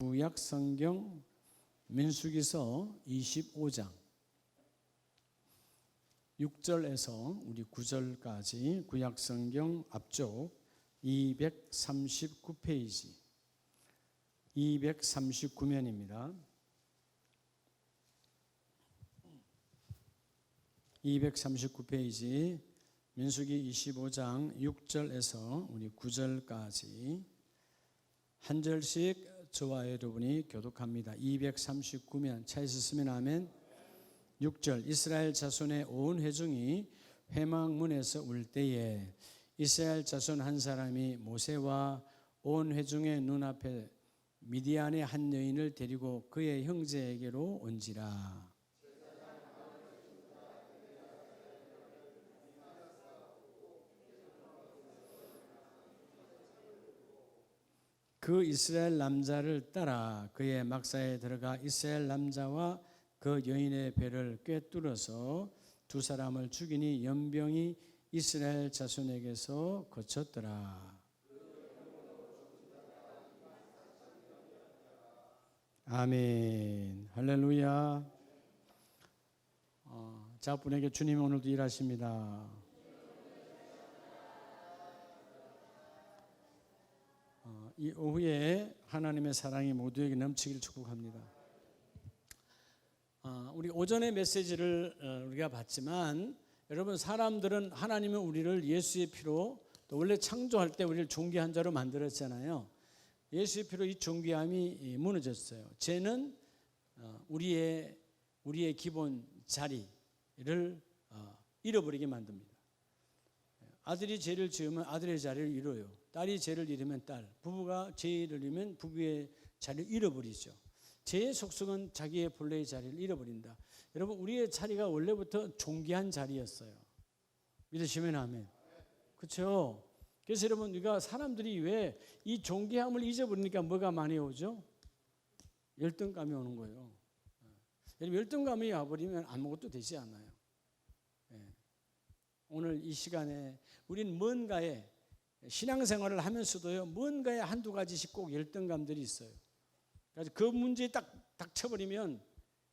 구약 성경 민수기서 25장 6절에서 우리 9절까지 구약 성경 앞쪽 239페이지 239면입니다. 239페이지 민수기 25장 6절에서 우리 9절까지 한 절씩 저와 여러분이 교독합니다. 239면 차에서 쓰면 아멘. 6절 이스라엘 자손의 온 회중이 회막문에서 울 때에 이스라엘 자손 한 사람이 모세와 온 회중의 눈앞에 미디안의 한 여인을 데리고 그의 형제에게로 온지라. 그 이스라엘 남자를 따라 그의 막사에 들어가 이스라엘 남자와 그 여인의 배를 꿰뚫어서 두 사람을 죽이니 연병이 이스라엘 자손에게서 거쳤더라. 아멘. 할렐루야. 자분에게 주님 오늘도 일하십니다. 이 오후에 하나님의 사랑이 모두에게 넘치길 축복합니다. 우리 오전의 메시지를 우리가 봤지만 여러분 사람들은 하나님은 우리를 예수의 피로 또 원래 창조할 때 우리를 존귀한 자로 만들었잖아요. 예수의 피로 이 존귀함이 무너졌어요. 죄는 우리의 기본 자리를 잃어버리게 만듭니다. 아들이 죄를 지으면 아들의 자리를 잃어요. 딸이 죄를 잃으면 딸, 부부가 죄를 잃으면 부부의 자리를 잃어버리죠. 죄의 속성은 자기의 본래의 자리를 잃어버린다. 여러분 우리의 자리가 원래부터 존귀한 자리였어요. 믿으시면 아멘. 그렇죠? 그래서 여러분 우리가 사람들이 왜 이 존귀함을 잊어버리니까 뭐가 많이 오죠? 열등감이 오는 거예요. 여러분 열등감이 와버리면 아무것도 되지 않아요. 오늘 이 시간에 우린 뭔가에 신앙생활을 하면서도요 뭔가에 한두 가지씩 꼭 열등감들이 있어요. 그래서 그 문제에 딱 닥쳐버리면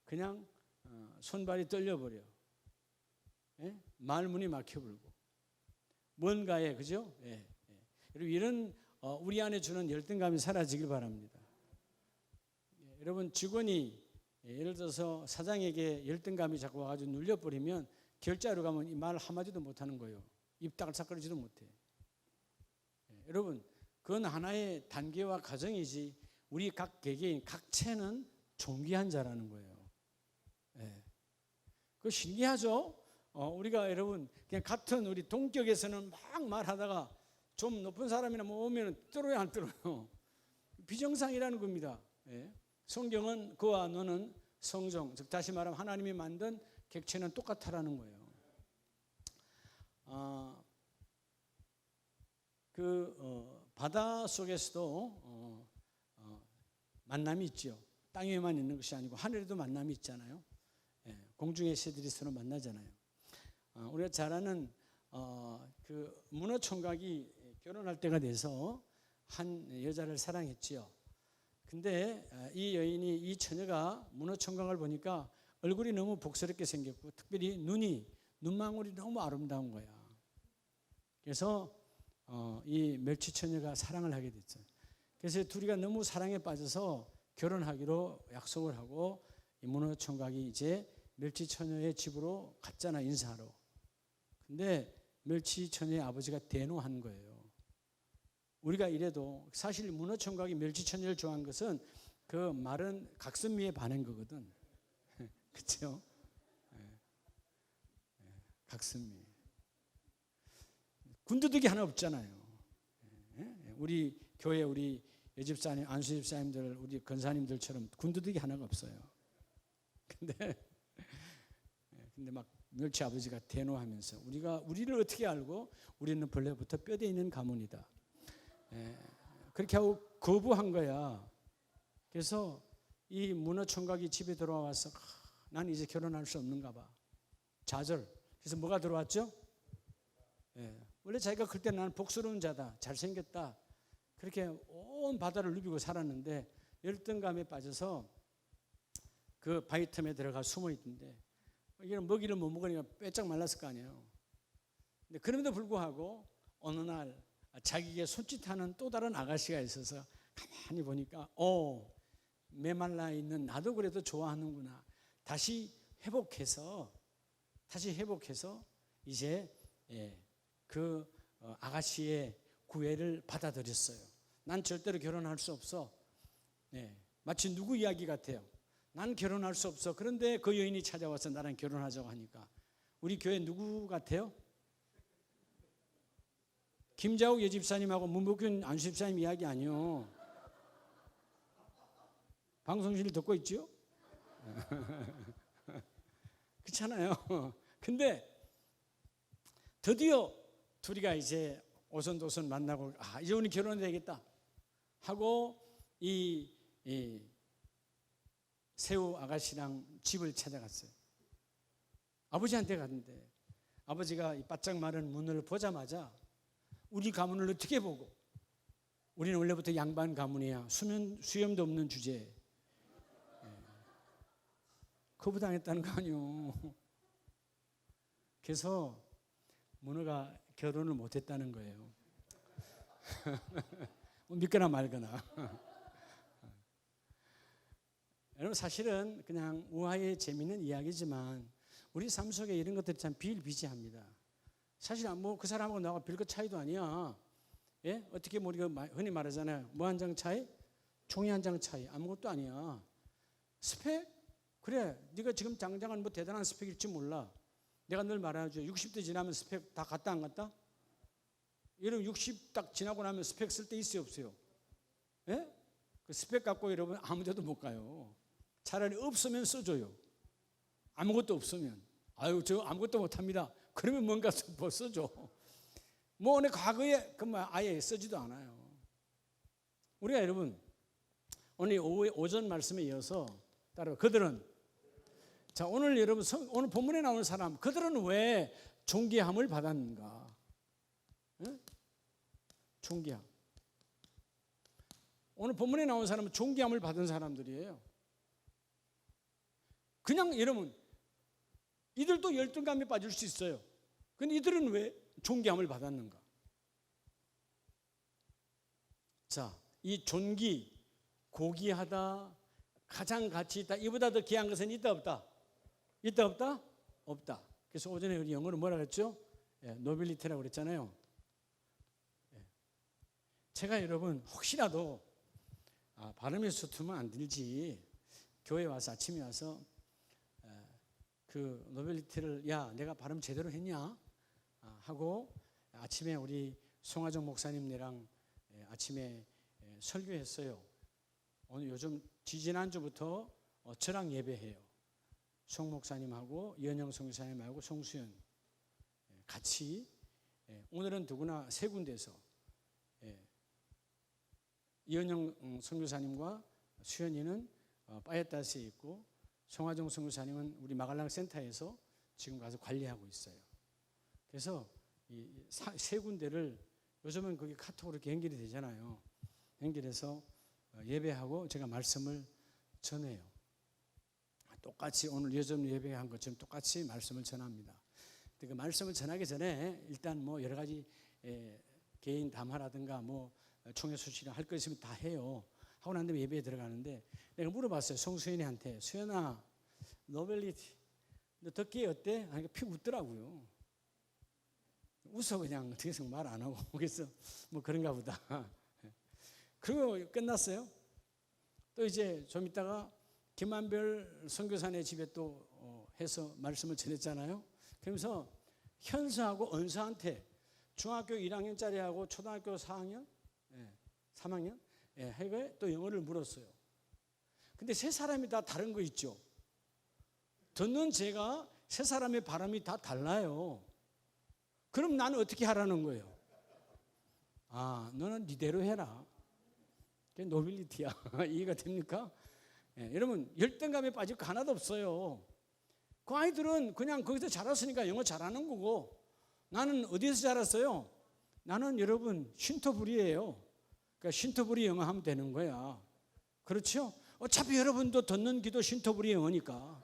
그냥 손발이 떨려버려. 말문이 막혀버리고 뭔가에 그죠? 여러분 이런 우리 안에 주는 열등감이 사라지길 바랍니다. 여러분 직원이 예를 들어서 사장에게 열등감이 자꾸 와가지고 눌려버리면 결제하러 가면 이 말 한마디도 못하는 거예요. 입 따글따글지도 못해. 여러분 그건 하나의 단계와 과정이지 우리 각 개개인 각체는 존귀한 자라는 거예요. 그거 신기하죠? 우리가 여러분 그냥 같은 우리 동격에서는 막 말하다가 좀 높은 사람이나 뭐 오면 떨어요 안 떨어요? 비정상이라는 겁니다. 성경은 그와 너는 성종, 즉 다시 말하면 하나님이 만든 객체는 똑같다라는 거예요. 바다 속에서도 만남이 있죠. 땅 위에만 있는 것이 아니고 하늘에도 만남이 있잖아요. 공중의 새들이 서로 만나잖아요. 우리가 잘 아는 그 문어총각이 결혼할 때가 돼서 한 여자를 사랑했지요. 근데 이 여인이 이 처녀가 문어총각을 보니까 얼굴이 너무 복스럽게 생겼고 특별히 눈망울이 너무 아름다운 거야. 그래서 이 멸치처녀가 사랑을 하게 됐죠. 그래서 둘이가 너무 사랑에 빠져서 결혼하기로 약속을 하고 이 문어총각이 이제 멸치처녀의 집으로 갔잖아 인사하러. 근데 멸치처녀의 아버지가 대노한 거예요. 우리가 이래도 사실 문어총각이 멸치처녀를 좋아한 것은 그 마른 각선미에 반한 거거든. 그렇죠? 각선미. 군더더기 하나 없잖아요. 우리 교회 우리 여집사님, 안수집사님들, 우리 권사님들처럼 군더더기 하나가 없어요. 근데 막 멸치 아버지가 대노하면서 우리를 어떻게 알고 우리는 본래부터 뼈대 있는 가문이다. 그렇게 하고 거부한 거야. 그래서 이 문어총각이 집에 들어와서 난 이제 결혼할 수 없는가 봐. 좌절. 그래서 뭐가 들어왔죠? 원래 자기가 그때 나는 복스러운 자다, 잘생겼다, 그렇게 온 바다를 누비고 살았는데 열등감에 빠져서 그 바위 틈에 들어가 숨어 있던데 이런 먹이를 못 먹으니까 빼짝 말랐을 거 아니에요. 근데 그럼에도 불구하고 어느 날 자기에게 손짓하는 또 다른 아가씨가 있어서 가만히 보니까 메말라 있는 나도 그래도 좋아하는구나. 다시 회복해서 이제 그 아가씨의 구애를 받아들였어요. 난 절대로 결혼할 수 없어. 마치 누구 이야기 같아요. 난 결혼할 수 없어. 그런데 그 여인이 찾아와서 나랑 결혼하자고 하니까 우리 교회 누구 같아요? 김자욱 여집사님하고 문복균 안수집사님 이야기 아니요. 방송실 듣고 있죠? 그렇잖아요. 근데 드디어 둘이가 이제 오손도손 만나고 이제 우리 결혼해야 되겠다 하고 이 새우 아가씨랑 집을 찾아갔어요. 아버지한테 갔는데 아버지가 이 바짝 마른 문을 보자마자 우리 가문을 어떻게 보고, 우리는 원래부터 양반 가문이야. 수염도 없는 주제에 거부당했다는 거 아니요. 그래서 문어가 결혼을 못했다는 거예요. 믿거나 말거나. 여러분 사실은 그냥 우아의 재미있는 이야기지만 우리 삶 속에 이런 것들이 참 비일비재합니다. 사실 뭐 그 사람하고 나하고 별거 차이도 아니야. 예? 어떻게 뭐 우리가 흔히 말하잖아요. 뭐 한 장 차이? 종이 한 장 차이. 아무것도 아니야. 스펙? 그래. 네가 지금 당장은 뭐 대단한 스펙일지 몰라. 내가 늘 말하죠. 60대 지나면 스펙 다 갔다 안 갔다? 여러분 60 딱 지나고 나면 스펙 쓸 때 있어요 없어요? 예? 그 스펙 갖고 여러분 아무 데도 못 가요. 차라리 없으면 써줘요. 아무것도 없으면. 아유 저 아무것도 못합니다. 그러면 뭔가 뭐 써줘. 뭐 오늘 과거에 그만 아예 쓰지도 않아요. 우리가 여러분 오늘 오전 말씀에 이어서 따로 그들은, 자 오늘 여러분 오늘 본문에 나오는 사람, 그들은 왜 존귀함을 받았는가? 네? 존귀함. 오늘 본문에 나온 사람은 존귀함을 받은 사람들이에요. 그냥 여러분 이들도 열등감에 빠질 수 있어요. 근데 이들은 왜 존귀함을 받았는가? 자, 이 존귀, 고귀하다, 가장 가치 있다, 이보다 더 귀한 것은 있다 없다? 있다 없다? 없다. 그래서 오전에 우리 영어로 뭐라 그랬죠? 노빌리티라고 그랬잖아요. 제가 여러분 혹시라도 발음이 서투면 안 들지, 교회 와서 아침에 와서 그 노벨리티를 야 내가 발음 제대로 했냐 하고 아침에 우리 송하정 목사님네랑 아침에 설교했어요. 오늘 요즘 지지난주부터 저랑 예배해요. 송 목사님하고 이현영 선교사님하고 송수연 같이. 오늘은 누구나 세 군데서 이현영 선교사님과 수연이는 빠에따스에 있고 송하정 선교사님은 우리 마갈랑 센터에서 지금 가서 관리하고 있어요. 그래서 이 세 군데를 요즘은 그게 카톡으로 이렇게 연결이 되잖아요. 연결해서 예배하고 제가 말씀을 전해요. 똑같이 오늘 요즘 예배한 것처럼 똑같이 말씀을 전합니다. 그 말씀을 전하기 전에 일단 뭐 여러 가지 개인 담화라든가 뭐 총회 수치나 할 거 있으면 다 해요. 하고 난 다음에 예배에 들어가는데 내가 물어봤어요. 송수연이한테. 수연아, 노벨리티 너 듣기에 어때? 하니까 피 웃더라고요. 웃어 그냥 어떻게 해서 말 안 하고. 그래서 뭐 그런가 보다. 그리고 끝났어요. 또 이제 좀 있다가 김한별 선교사네 집에 또 해서 말씀을 전했잖아요. 그러면서 현수하고 은수한테 중학교 1학년짜리하고 초등학교 4학년? 3학년? 해가 또 영어를 물었어요. 근데 세 사람이 다 다른 거 있죠. 듣는 제가 세 사람의 발음이 다 달라요. 그럼 나는 어떻게 하라는 거예요? 너는 니대로 해라. 그게 노빌리티야. 이해가 됩니까? 여러분 열등감에 빠질 거 하나도 없어요. 그 아이들은 그냥 거기서 자랐으니까 영어 잘하는 거고, 나는 어디서 자랐어요? 나는 여러분 신토부리예요. 그러니까 신토부리 영어 하면 되는 거야. 그렇죠? 어차피 여러분도 듣는 기도 신토불이 영어니까.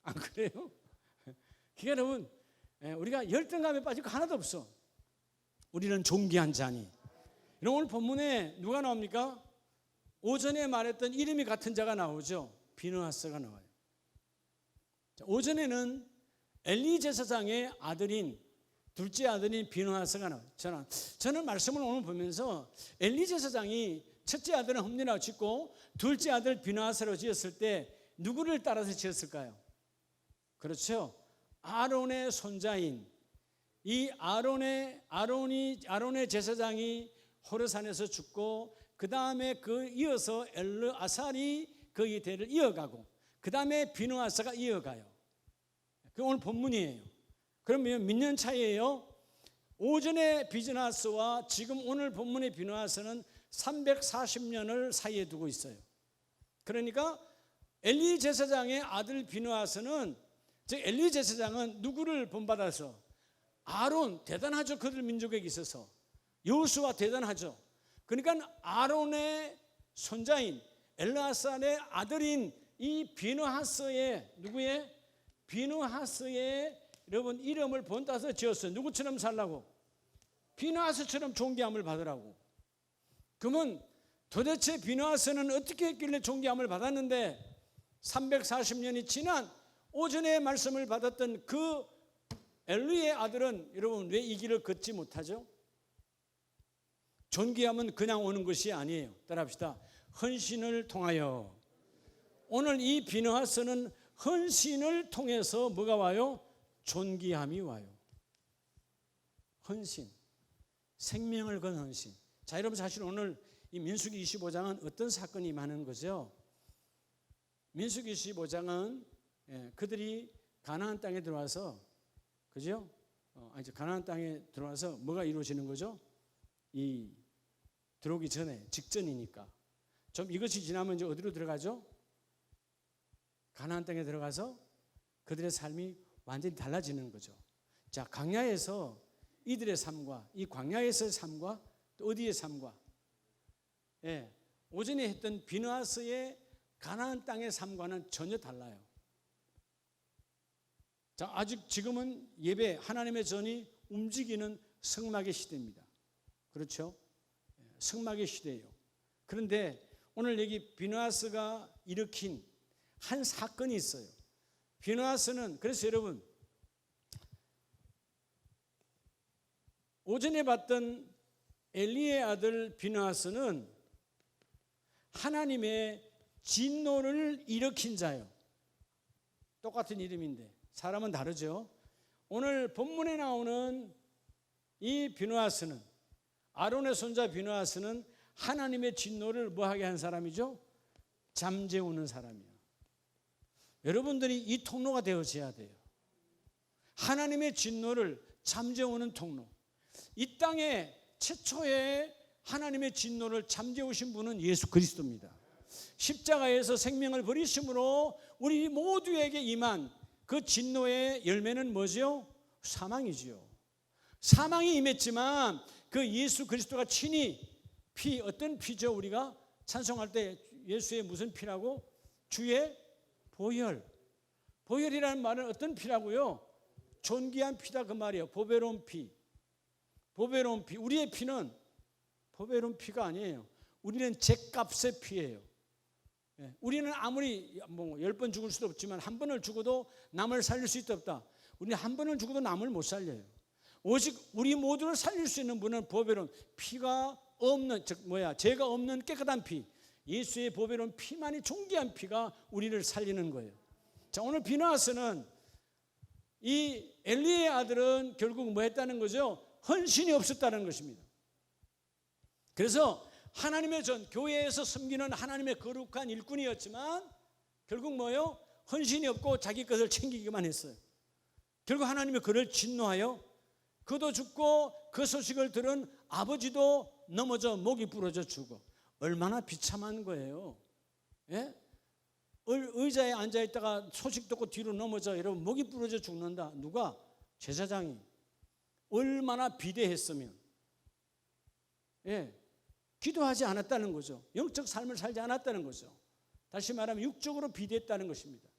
안 그래요? 그러니까 여러분, 우리가 열등감에 빠질 거 하나도 없어. 우리는 존귀한 자니. 오늘 본문에 누가 나옵니까? 오전에 말했던 이름이 같은 자가 나오죠. 비느하스가 나와요. 오전에는 엘리 제사장의 아들인 둘째 아들인 비느하스가 나와요. 저는 말씀을 오늘 보면서 엘리 제사장이 첫째 아들은 홈리라고 짓고 둘째 아들 비느하스로 지었을 때 누구를 따라서 지었을까요? 그렇죠. 아론의 손자인 이 아론의 제사장이 호르산에서 죽고 그 다음에 이어서 엘르아살이 그 대를 이어가고 그 다음에 비느하스가 이어가요. 그 오늘 본문이에요. 그러면 몇 년 차이예요? 오전의 비느하스와 지금 오늘 본문의 비느하스는 340년을 사이에 두고 있어요. 그러니까 엘리 제사장의 아들 비느하스는, 즉 엘리 제사장은 누구를 본받아서? 아론, 대단하죠. 그들 민족에게 있어서 여호수아 대단하죠. 그러니까 아론의 손자인 엘르아살의 아들인 이 비느하스의 누구의? 비느하스의 여러분 이름을 본따서 지었어요. 누구처럼 살라고? 비느하스처럼 존귀함을 받으라고. 그러면 도대체 비느하스는 어떻게 했길래 존귀함을 받았는데 340년이 지난 오전에 말씀을 받았던 그 엘리의 아들은 여러분 왜 이 길을 걷지 못하죠? 존귀함은 그냥 오는 것이 아니에요. 따라합시다. 헌신을 통하여. 오늘 이 비느하스는 헌신을 통해서 뭐가 와요? 존귀함이 와요. 헌신, 생명을 건 헌신. 자, 여러분 사실 오늘 이 민수기 25장은 어떤 사건이 많은 거죠? 민수기 25장은 그들이 가나안 땅에 들어와서, 그죠? 가나안 땅에 들어와서 뭐가 이루어지는 거죠? 이 들어오기 전에 직전이니까. 좀 이것이 지나면 이제 어디로 들어가죠? 가나안 땅에 들어가서 그들의 삶이 완전히 달라지는 거죠. 자, 광야에서 이들의 삶과 이 광야에서의 삶과 또 어디의 삶과, 오전에 했던 비느하스의 가나안 땅의 삶과는 전혀 달라요. 자, 아직 지금은 예배, 하나님의 전이 움직이는 성막의 시대입니다. 그렇죠? 성막의 시대예요. 그런데 오늘 여기 비느하스가 일으킨 한 사건이 있어요. 비느하스는, 그래서 여러분 오전에 봤던 엘리의 아들 비느하스는 하나님의 진노를 일으킨 자예요. 똑같은 이름인데 사람은 다르죠. 오늘 본문에 나오는 이 비느하스는, 아론의 손자 비느하스는 하나님의 진노를 뭐하게 한 사람이죠? 잠재우는 사람이에요. 여러분들이 이 통로가 되어져야 돼요. 하나님의 진노를 잠재우는 통로. 이 땅에 최초의 하나님의 진노를 잠재우신 분은 예수 그리스도입니다. 십자가에서 생명을 버리심으로 우리 모두에게 임한 그 진노의 열매는 뭐죠? 사망이죠. 사망이 임했지만 그 예수 그리스도가 친히 피, 어떤 피죠? 우리가 찬송할 때 예수의 무슨 피라고? 주의 보혈. 보혈이라는 말은 어떤 피라고요? 존귀한 피다 그 말이에요. 보배로운 피. 보배로운 피. 우리의 피는 보배로운 피가 아니에요. 우리는 죗값의 피예요. 우리는 아무리 10번 죽을 수도 없지만 한 번을 죽어도 남을 살릴 수 있다 없다. 우리는 한 번을 죽어도 남을 못 살려요. 오직 우리 모두를 살릴 수 있는 분은 보배로운 피가 없는, 죄가 없는 깨끗한 피, 예수의 보배로운 피만이 존귀한 피가 우리를 살리는 거예요. 자, 오늘 비느하스는, 이 엘리의 아들은 결국 뭐 했다는 거죠? 헌신이 없었다는 것입니다. 그래서 하나님의 전, 교회에서 섬기는 하나님의 거룩한 일꾼이었지만 결국 뭐예요? 헌신이 없고 자기 것을 챙기기만 했어요. 결국 하나님이 그를 진노하여 그도 죽고 그 소식을 들은 아버지도 넘어져 목이 부러져 죽어. 얼마나 비참한 거예요. 예? 의자에 앉아있다가 소식 듣고 뒤로 넘어져, 여러분 목이 부러져 죽는다. 누가? 제사장이. 얼마나 비대했으면. 예. 기도하지 않았다는 거죠. 영적 삶을 살지 않았다는 거죠. 다시 말하면 육적으로 비대했다는 것입니다.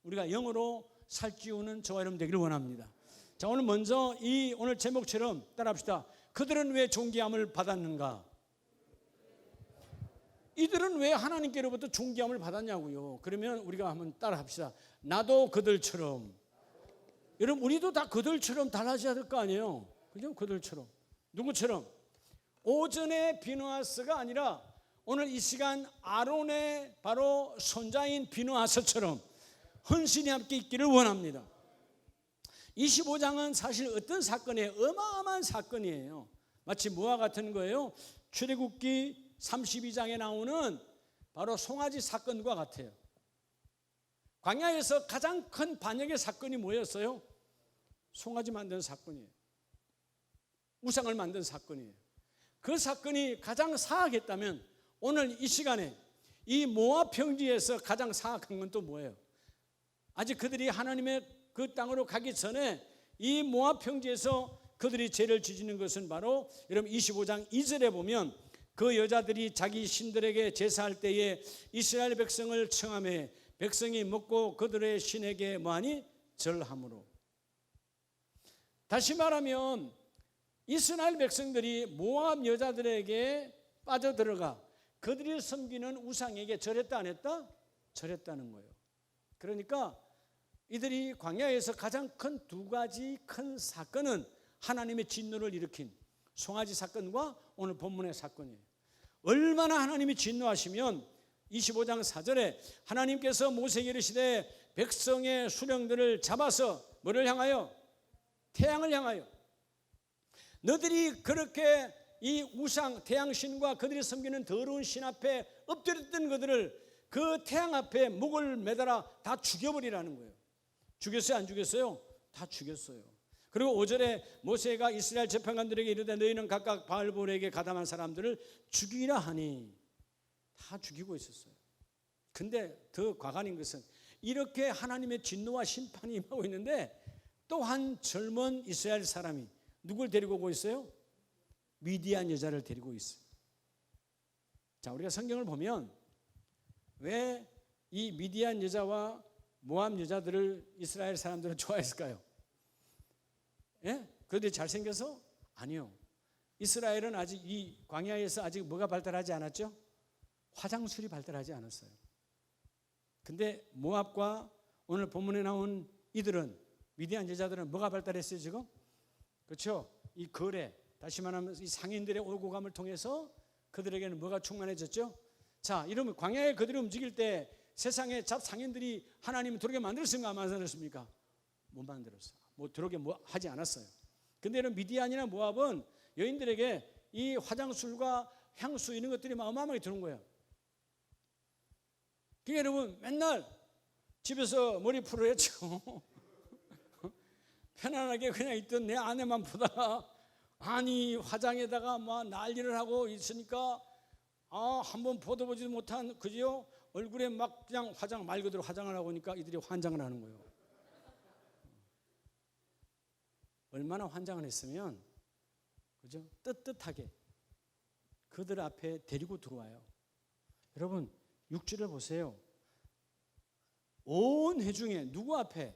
우리가 영으로 살찌우는 저와 여러분 되기를 원합니다. 자, 오늘 먼저 이 오늘 제목처럼 따라합시다. 그들은 왜 존귀함을 받았는가? 이들은 왜 하나님께로부터 존귀함을 받았냐고요. 그러면 우리가 한번 따라합시다. 나도 그들처럼. 여러분, 우리도 다 그들처럼 달라져야 될 거 아니에요. 그죠? 그들처럼. 누구처럼? 오전에 비누아스가 아니라 오늘 이 시간 아론의 바로 손자인 비누아스처럼 헌신이 함께 있기를 원합니다. 25장은 사실 어떤 사건이에요? 어마어마한 사건이에요. 마치 뭐와 같은 거예요? 출애굽기 32장에 나오는 바로 송아지 사건과 같아요. 광야에서 가장 큰 반역의 사건이 뭐였어요? 송아지 만드는 사건이에요. 우상을 만든 사건이에요. 그 사건이 가장 사악했다면 오늘 이 시간에 이 모압 평지에서 가장 사악한 건 또 뭐예요? 아직 그들이 하나님의 그 땅으로 가기 전에 이 모압 평지에서 그들이 죄를 지지는 것은 바로 여러분 25장 2절에 보면 그 여자들이 자기 신들에게 제사할 때에 이스라엘 백성을 청하며 백성이 먹고 그들의 신에게 뭐하니? 절함으로. 다시 말하면 이스라엘 백성들이 모압 여자들에게 빠져들어가 그들이 섬기는 우상에게 절했다 안 했다? 절했다는 거예요. 그러니까 이들이 광야에서 가장 큰 두 가지 큰 사건은 하나님의 진노를 일으킨 송아지 사건과 오늘 본문의 사건이에요. 얼마나 하나님이 진노하시면 25장 4절에 하나님께서 모세에게 이르시되 백성의 수령들을 잡아서 뭐를 향하여? 태양을 향하여. 너들이 그렇게 이 우상 태양신과 그들이 섬기는 더러운 신 앞에 엎드렸던 그들을 그 태양 앞에 목을 매달아 다 죽여버리라는 거예요. 죽였어요? 안 죽였어요? 다 죽였어요. 그리고 5절에 모세가 이스라엘 재판관들에게 이르되 너희는 각각 바알볼에게 가담한 사람들을 죽이라 하니 다 죽이고 있었어요. 근데 더 과간인 것은 이렇게 하나님의 진노와 심판이 임하고 있는데 또 한 젊은 이스라엘 사람이 누굴 데리고 오고 있어요? 미디안 여자를 데리고 있어요. 자, 우리가 성경을 보면 왜 이 미디안 여자와 모압 여자들을 이스라엘 사람들은 좋아했을까요? 예? 그런데 잘생겨서? 아니요. 이스라엘은 아직 이 광야에서 아직 뭐가 발달하지 않았죠? 화장술이 발달하지 않았어요. 근데 모압과 오늘 본문에 나온 이들은 미디안 여자들은 뭐가 발달했어요 지금? 그렇죠? 이 거래, 다시 말하면 이 상인들의 오고 감을 통해서 그들에게는 뭐가 충만해졌죠? 자, 이러면 광야에 그들이 움직일 때 세상의 잡 상인들이 하나님이 들어오게 만들었습니까? 안 만들었습니까? 못 만들었어요. 뭐 들어오게 뭐 하지 않았어요. 근데 이런 미디안이나 모압은 여인들에게 이 화장술과 향수 이런 것들이 어마어마하게 들어온 거예요. 그러니까 여러분 맨날 집에서 머리 풀어 했죠. 편안하게 그냥 있던 내 아내만 보다가 아니 화장에다가 막 난리를 하고 있으니까 한번 보도 보지도 못한 그죠? 얼굴에 막 그냥 화장 말 그대로 화장을 하고 오니까 이들이 환장을 하는 거예요. 얼마나 환장을 했으면 그죠? 떳떳하게 그들 앞에 데리고 들어와요. 여러분 6절을 보세요. 온 회중에 누구 앞에?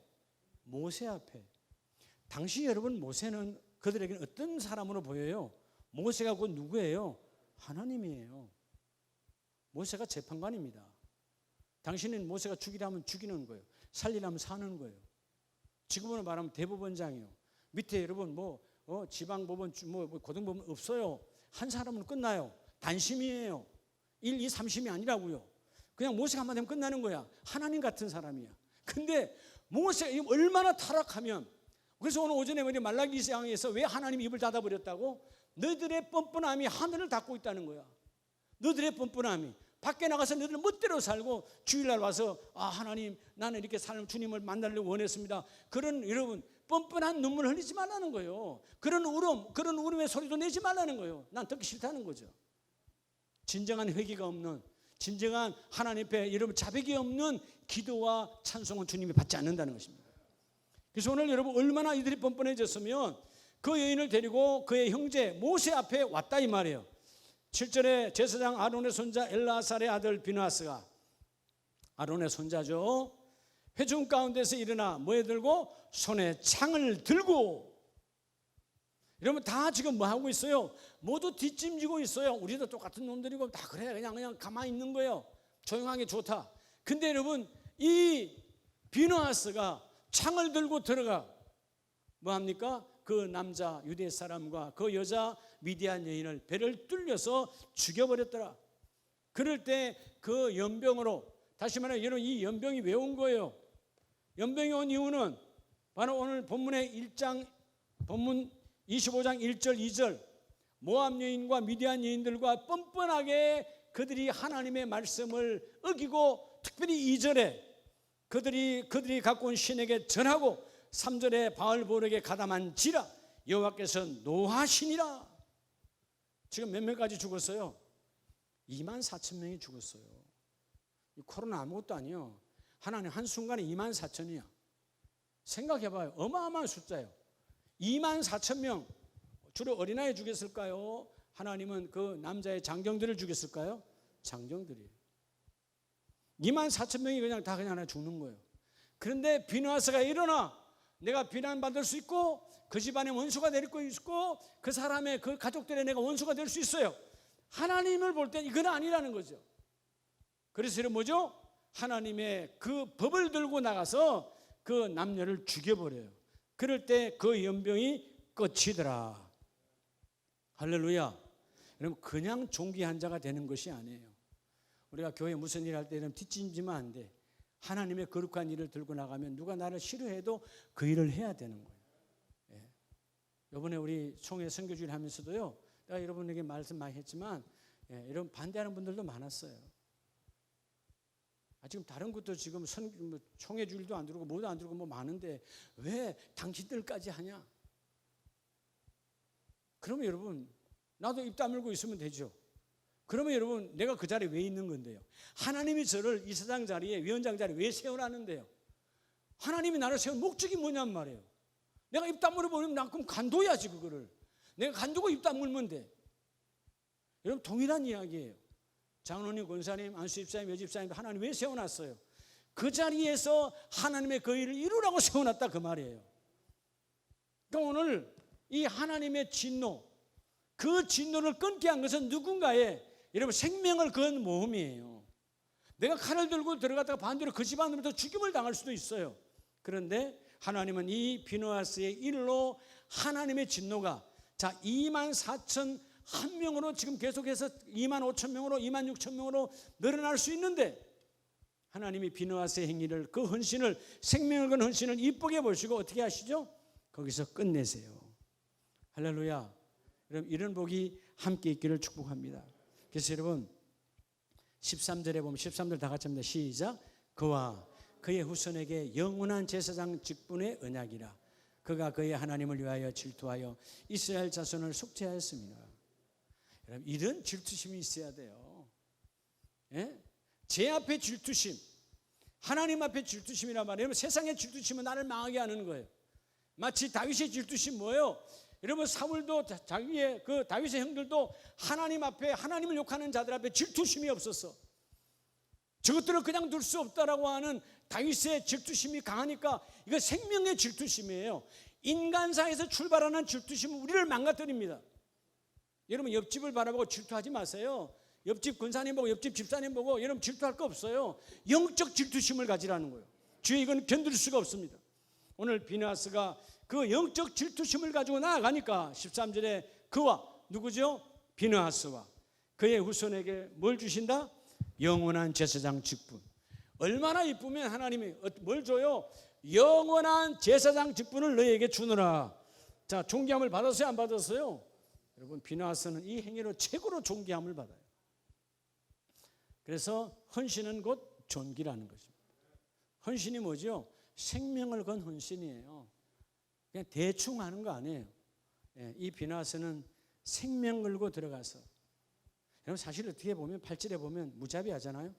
모세 앞에. 당시 여러분 모세는 그들에게는 어떤 사람으로 보여요? 모세가 곧 누구예요? 하나님이에요. 모세가 재판관입니다. 당신은 모세가 죽이라면 죽이는 거예요. 살리라면 사는 거예요. 지금으로 말하면 대법원장이요. 밑에 여러분 지방법원 고등법원 없어요. 한 사람은 끝나요. 단심이에요. 1, 2, 3심이 아니라고요. 그냥 모세가 한마디 하면 끝나는 거야. 하나님 같은 사람이야. 근데 모세가 얼마나 타락하면, 그래서 오늘 오전에 우리 말라기상에서 왜 하나님이 입을 닫아버렸다고? 너희들의 뻔뻔함이 하늘을 닫고 있다는 거야. 너희들의 뻔뻔함이. 밖에 나가서 너희들 멋대로 살고 주일날 와서 하나님 나는 이렇게 삶 주님을 만나려고 원했습니다. 그런 여러분 뻔뻔한 눈물 흘리지 말라는 거예요. 그런 울음의 소리도 내지 말라는 거예요. 난 듣기 싫다는 거죠. 진정한 회개가 없는, 진정한 하나님 앞에 여러분 자백이 없는 기도와 찬송은 주님이 받지 않는다는 것입니다. 그래서 오늘 여러분 얼마나 이들이 뻔뻔해졌으면 그 여인을 데리고 그의 형제 모세 앞에 왔다 이 말이에요. 7절에 제사장 아론의 손자 엘라살의 아들 비느하스가, 아론의 손자죠, 회중 가운데서 일어나 뭐에 들고? 손에 창을 들고. 이러면 다 지금 뭐 하고 있어요? 모두 뒷짐지고 있어요. 우리도 똑같은 놈들이고 다 그래, 그냥 가만히 있는 거예요. 조용하게 좋다. 근데 여러분, 이 비느하스가 창을 들고 들어가 뭐 합니까? 그 남자 유대 사람과 그 여자 미디안 여인을 배를 뚫려서 죽여버렸더라. 그럴 때 그 연병으로, 다시 말해 여러분, 이 연병이 왜 온 거예요? 연병이 온 이유는 바로 오늘 본문의 1장, 본문 25장 1절 2절, 모압 여인과 미디안 여인들과 뻔뻔하게 그들이 하나님의 말씀을 어기고, 특별히 2절에 그들이 갖고 온 신에게 전하고 3절에 바알볼에게 가담한지라 여호와께서 노하시니라. 지금 몇 명까지 죽었어요? 24,000명이 죽었어요. 이 코로나 아무것도 아니에요. 하나님 한순간에 24,000이야. 생각해봐요. 어마어마한 숫자예요. 24,000명. 주로 어린아이 죽였을까요? 하나님은 그 남자의 장정들을 죽였을까요? 장정들이에요. 24,000명이 그냥 다 그냥 하나 죽는 거예요. 그런데 비느하스가 일어나 내가 비난받을 수 있고 그 집안의 원수가 될 수 있고 그 사람의 그 가족들의 내가 원수가 될 수 있어요. 하나님을 볼 때 이건 아니라는 거죠. 그래서 이런 뭐죠? 하나님의 그 법을 들고 나가서 그 남녀를 죽여버려요. 그럴 때 그 연병이 끝이더라. 할렐루야. 여러분, 그냥 종기한 자가 되는 것이 아니에요. 우리가 교회 무슨 일 할 때 이러면 뒷짐지면 안 돼. 하나님의 거룩한 일을 들고 나가면 누가 나를 싫어해도 그 일을 해야 되는 거예요. 예. 이번에 우리 총회 선교주일 하면서도요, 내가 여러분에게 말씀 많이 했지만, 예, 여러분 반대하는 분들도 많았어요. 지금 다른 것도 지금 총회 주일도 안 들어오고 뭐도 안 들어오고 뭐 많은데 왜 당신들까지 하냐? 그러면 여러분, 나도 입 다물고 있으면 되죠. 그러면 여러분, 내가 그 자리에 왜 있는 건데요? 하나님이 저를 이사장 자리에, 위원장 자리에 왜 세워놨는데요? 하나님이 나를 세운 목적이 뭐냔 말이에요. 내가 입 다물어 버리면 나 그럼 간도야지. 그거를 내가 간두고 입 다물면 돼. 여러분, 동일한 이야기예요. 장로님, 권사님, 안수집사님, 여집사님, 하나님 왜 세워놨어요? 그 자리에서 하나님의 그 일을 이루라고 세워놨다, 그 말이에요. 그러니까 오늘 이 하나님의 진노, 그 진노를 끊게 한 것은 누군가의, 여러분, 생명을 건 모험이에요. 내가 칼을 들고 들어갔다가 반대로 그 집안으로부터 죽임을 당할 수도 있어요. 그런데 하나님은 이 비느하스의 일로 하나님의 진노가, 자, 24,001명으로 지금 계속해서 25,000명으로 26,000명으로 늘어날 수 있는데, 하나님이 비느하스의 행위를, 그 헌신을, 생명을 건 헌신을 이쁘게 보시고 어떻게 하시죠? 거기서 끝내세요. 할렐루야. 여러분, 이런 복이 함께 있기를 축복합니다. 그래서 여러분, 13절에 보면, 13절 다 같이 합니다. 시작. 그와 그의 후손에게 영원한 제사장 직분의 언약이라. 그가 그의 하나님을 위하여 질투하여 이스라엘 자손을 속죄하였습니다. 여러분, 이런 질투심이 있어야 돼요. 예? 제 앞에 질투심, 하나님 앞에 질투심이란 말이에요. 세상의 질투심은 나를 망하게 하는 거예요. 마치 다윗의 질투심 뭐예요? 여러분, 사울도 자기의 그 다윗의 형들도 하나님 앞에, 하나님을 욕하는 자들 앞에 질투심이 없었어. 저것들을 그냥 둘 수 없다라고 하는 다윗의 질투심이 강하니까 이거 생명의 질투심이에요. 인간사에서 출발하는 질투심은 우리를 망가뜨립니다. 여러분, 옆집을 바라보고 질투하지 마세요. 옆집 권사님 보고, 옆집 집사님 보고 여러분 질투할 거 없어요. 영적 질투심을 가지라는 거예요. 주의, 이건 견딜 수가 없습니다. 오늘 비느하스가 그 영적 질투심을 가지고 나아가니까 13절에 그와, 누구죠? 비느하스와 그의 후손에게 뭘 주신다? 영원한 제사장 직분. 얼마나 이쁘면 하나님이 뭘 줘요? 영원한 제사장 직분을 너희에게 주느라. 자, 존귀함을 받았어요, 안 받았어요? 여러분, 비느하스는 이 행위로 최고로 존귀함을 받아요. 그래서 헌신은 곧 존귀라는 것입니다. 헌신이 뭐죠? 생명을 건 헌신이에요. 그냥 대충 하는 거 아니에요. 이 비느하스는 생명 걸고 들어가서, 여러분, 사실 어떻게 보면 8절에 보면 무자비하잖아요.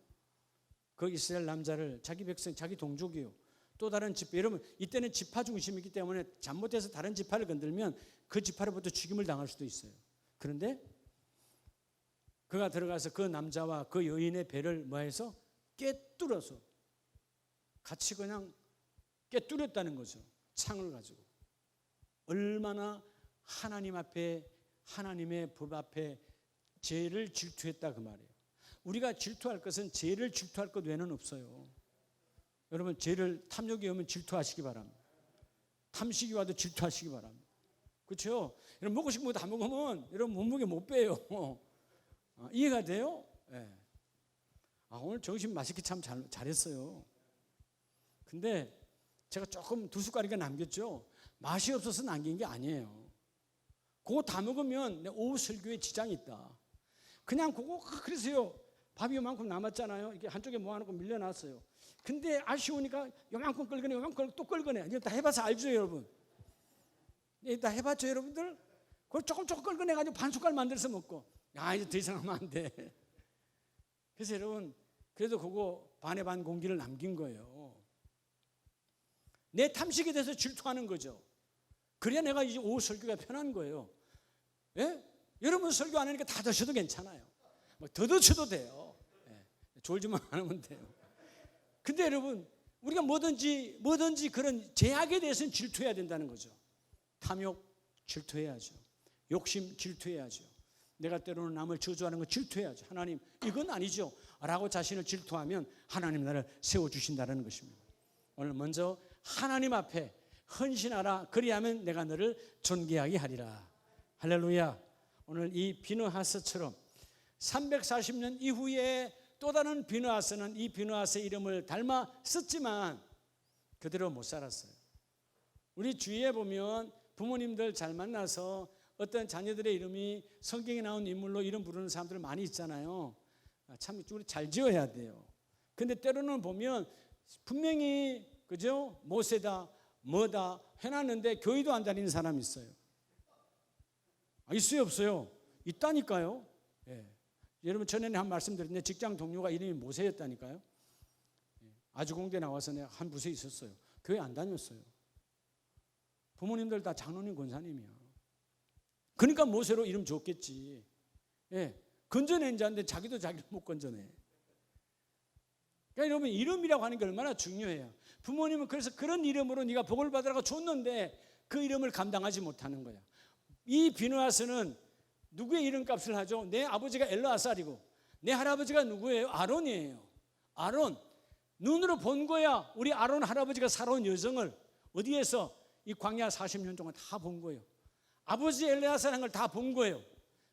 그 이스라엘 남자를, 자기 백성, 자기 동족이요, 또 다른 지파, 여러분 이때는 지파 중심이기 때문에 잘못해서 다른 지파를 건들면 그 지파로부터 죽임을 당할 수도 있어요. 그런데 그가 들어가서 그 남자와 그 여인의 배를 뭐해서 꿰뚫어서 같이 그냥 꿰뚫었다는 거죠. 창을 가지고. 얼마나 하나님 앞에, 하나님의 법 앞에 죄를 질투했다 그 말이에요. 우리가 질투할 것은 죄를 질투할 것 외에는 없어요. 여러분, 죄를, 탐욕이 오면 질투하시기 바랍니다. 탐식이 와도 질투하시기 바랍니다. 그렇죠? 여러분, 먹고 싶은 거 다 먹으면 여러분 몸무게 못 빼요. 이해가 돼요? 네. 오늘 점심 맛있게 참 잘했어요. 근데 제가 조금 두 숟가락이 남겼죠. 맛이 없어서 남긴 게 아니에요. 그거 다 먹으면 내 오후 설교에 지장이 있다. 그냥 그거 그래서요. 밥이 요만큼 남았잖아요. 이렇게 한쪽에 모아놓고 밀려놨어요. 근데 아쉬우니까 요만큼 끌거네, 요만큼 또 끌거네. 이거 다 해봐서 알죠, 여러분? 다 해봤죠, 여러분들? 그걸 조금 끌거내가지고 반 숟갈 만들어서 먹고, 이제 더 이상 하면 안 돼. 그래서 여러분, 그래도 그거 반의 반 공기를 남긴 거예요. 내 탐식에 대해서 질투하는 거죠. 그래야 내가 이제 오후 설교가 편한 거예요. 예? 여러분 설교 안 하니까 다 드셔도 괜찮아요. 더 드셔도 돼요. 예. 졸지만 않으면 돼요. 근데 여러분, 우리가 뭐든지 그런 제약에 대해서는 질투해야 된다는 거죠. 탐욕 질투해야죠. 욕심 질투해야죠. 내가 때로는 남을 저주하는 거 질투해야죠. 하나님, 이건 아니죠 라고 자신을 질투하면 하나님 나를 세워주신다는 것입니다. 오늘 먼저 하나님 앞에 헌신하라. 그리하면 내가 너를 존귀하게 하리라. 할렐루야. 오늘 이 비느하스처럼 340년 이후에 또 다른 비느하스는 이 비느하스의 이름을 닮아 썼지만 그대로 못 살았어요. 우리 주위에 보면 부모님들 잘 만나서 어떤 자녀들의 이름이 성경에 나온 인물로 이름 부르는 사람들 많이 있잖아요. 참 우리 잘 지어야 돼요. 근데 때로는 보면 분명히 그죠? 모세다 뭐다 해놨는데 교회도 안 다니는 사람이 있어요. 있어요, 없어요? 있다니까요. 예. 여러분, 전에는 한 말씀 드렸는데 직장 동료가 이름이 모세였다니까요. 아주공대 나와서 내가 한 부서에 있었어요. 교회 안 다녔어요. 부모님들 다 장로님 권사님이야. 그러니까 모세로 이름 줬겠지. 예. 건져낸 자인데 자기도 자기를 못 건져내. 그러니까 여러분, 이름이라고 하는 게 얼마나 중요해요. 부모님은 그래서 그런 이름으로 네가 복을 받으라고 줬는데 그 이름을 감당하지 못하는 거야. 이 비느하스는 누구의 이름값을 하죠? 내 아버지가 엘르아살이고 내 할아버지가 누구예요? 아론이에요. 아론. 눈으로 본 거야. 우리 아론 할아버지가 살아온 여정을 어디에서 이 광야 40년 동안 다 본 거예요. 아버지 엘르아살한 걸 다 본 거예요.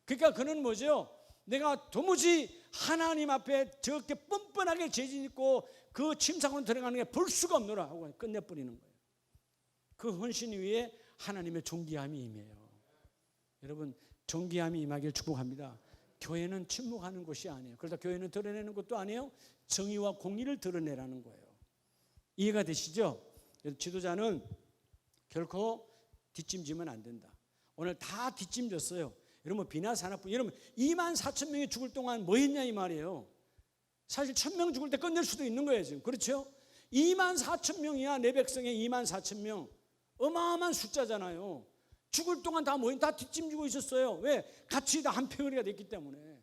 그러니까 그는 뭐죠? 내가 도무지 하나님 앞에 저렇게 뻔뻔하게 죄짓고 그 침상으로 들어가는 게 볼 수가 없노라 하고 끝내버리는 거예요. 그 헌신 위에 하나님의 존귀함이 임해요. 여러분, 존귀함이 임하길 축복합니다. 교회는 침묵하는 곳이 아니에요. 그러다 교회는 드러내는 것도 아니에요. 정의와 공의를 드러내라는 거예요. 이해가 되시죠? 지도자는 결코 뒷짐지면 안 된다. 오늘 다 뒷짐졌어요. 여러분, 비나스 하나뿐. 여러분, 24,000명이 죽을 동안 뭐 했냐 이 말이에요. 사실 1,000명 죽을 때 끝낼 수도 있는 거예요 지금. 그렇죠? 24,000명이야. 내 백성의 24,000명. 어마어마한 숫자잖아요. 죽을 동안 다 모인 다 뒷짐지고 있었어요. 왜? 같이 다 한 패거리가 됐기 때문에.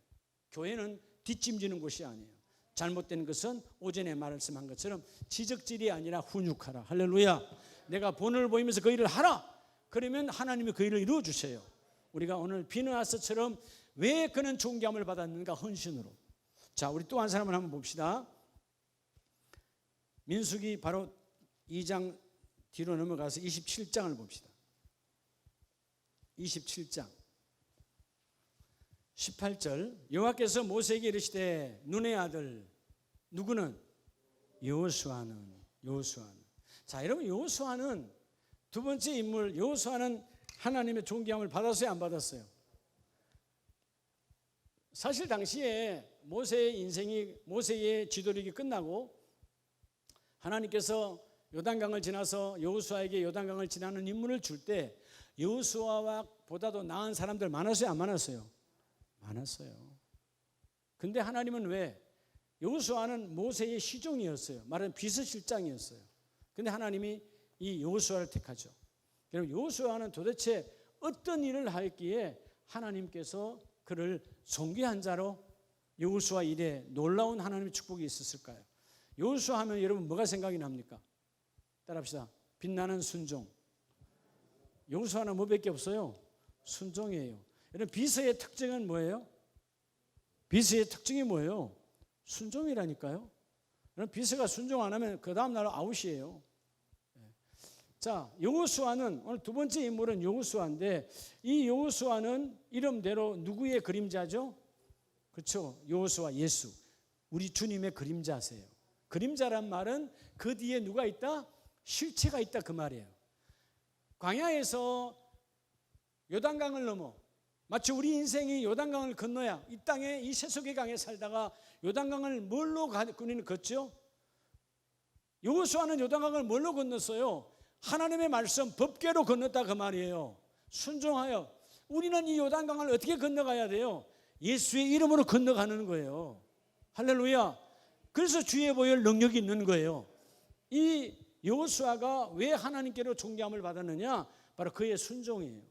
교회는 뒷짐지는 곳이 아니에요. 잘못된 것은 오전에 말씀한 것처럼 지적질이 아니라 훈육하라. 할렐루야. 내가 본을 보이면서 그 일을 하라. 그러면 하나님이 그 일을 이루어 주세요. 우리가 오늘 비느하스처럼 왜 그는 존귀함을 받았는가? 헌신으로. 자, 우리 또 한 사람을 한번 봅시다. 민수기 바로 2장 뒤로 넘어가서 27장을 봅시다. 27장 18절. 여호와께서 모세에게 이르시되 눈의 아들 누구는? 여호수아는. 자, 여러분, 여호수아는 두 번째 인물. 여호수아는 하나님의 존귀함을 받았어요, 안 받았어요? 사실 당시에 모세의 인생이, 모세의 지도력이 끝나고 하나님께서 요단강을 지나서 여호수아에게 요단강을 지나는 임무를 줄 때 여호수아와 보다도 나은 사람들 많았어요, 안 많았어요? 많았어요. 근데 하나님은 왜? 여호수아는 모세의 시종이었어요. 말하면 비서실장이었어요. 근데 하나님이 이 여호수아를 택하죠. 여러분, 여호수아는 도대체 어떤 일을 하였기에 하나님께서 그를 존귀한 자로 여호수아 이래 놀라운 하나님의 축복이 있었을까요? 여호수아 하면 여러분 뭐가 생각이 납니까? 따라합시다. 빛나는 순종. 여호수아는 뭐밖에 없어요? 순종이에요. 여러분 비서의 특징은 뭐예요? 비서의 특징이 뭐예요? 순종이라니까요. 여러분 비서가 순종 안 하면 그 다음 날 아웃이에요. 자, 여호수아는 오늘 두 번째 인물은 여호수아인데 이 여호수아는 이름대로 누구의 그림자죠? 그렇죠. 여호수아 예수. 우리 주님의 그림자세요. 그림자란 말은 그 뒤에 누가 있다? 실체가 있다 그 말이에요. 광야에서 요단강을 넘어 마치 우리 인생이 요단강을 건너야 이 땅에 이 세속의 강에 살다가 요단강을 뭘로 걷죠? 여호수아는 요단강을 뭘로 건넜어요? 하나님의 말씀 법궤로 건넜다 그 말이에요. 순종하여 우리는 이 요단강을 어떻게 건너가야 돼요? 예수의 이름으로 건너가는 거예요. 할렐루야. 그래서 주의 보혈 능력이 있는 거예요. 이 여호수아가 왜 하나님께로 존귀함을 받았느냐? 바로 그의 순종이에요.